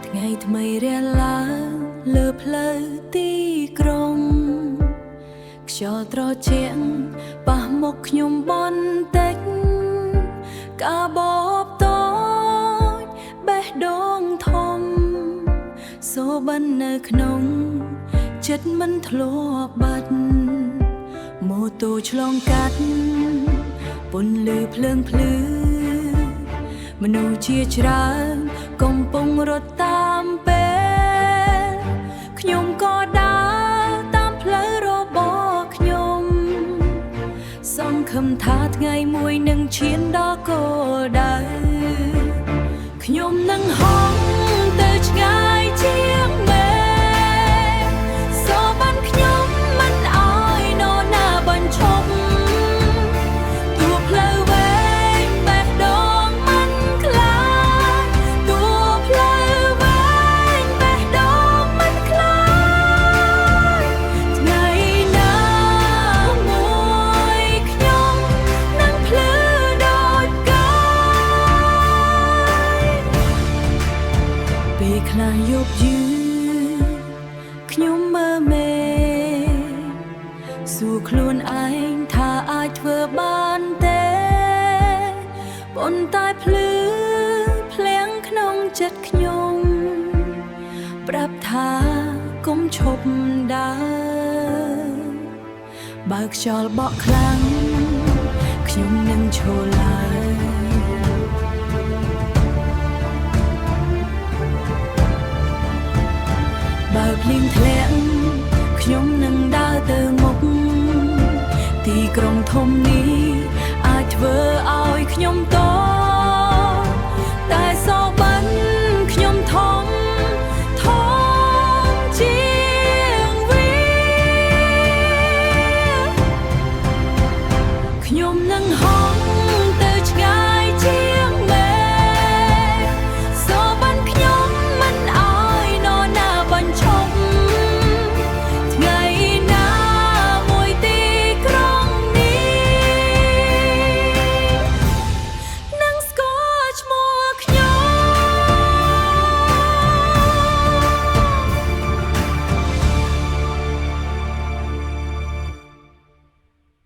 ថ្ងៃថ្មីរាឡើងលើផ្លូវទីក្រុងខ្យល់ត្រជាក់ប៉ះមុខខ្ញុំបន្តិចការបបតូចបេះដូងធំសូបិននៅក្នុងចិត្តមិនធ្លាប់បាត់ម៉ូតូឆ្លងកាត់ពន្លឺភ្លើងភ្លឺមនុស្សជាច្រើនកំពុងរត់តាមពេលខ្ញុំក៏ដើរតាមផ្លូវរបស់ខ្ញុំសង្ឃឹមថាថ្ងៃមួយនឹងឈានដល់គោលដៅខ្ញុំនឹងហោះទៅឆ្ងាយជាងមេសូបានខ្ញុំមិនអោយនរណាបញ្ឈប់ទួផ្លូវវែងបេះដូងមិនខ្លាចទួផ្លូវវែងបេះដូងមិនខ្លាចថ្ងៃណាមួយខ្ញុំនឹងភ្លឺដូចកាយពេលខ្លះយប់យឺនខ្ញុំមើលមេសួរខ្លួនឯងថាអាចធ្វើបានទេប៉ុន្តែភ្លឺភ្លៀងក្នុងចិត្តខ្ញុំប្រាប់ថាកុំឈប់ដើរបើខ្យល់បក់ខ្លាំងខ្ញុំនឹងឈរឡើយបើភ្លៀងធ្លាក់ខ្ញុំនឹងដើរទៅមុខទីក្រុងធំនេះអាចធ្វើឲ្យខ្ញុំត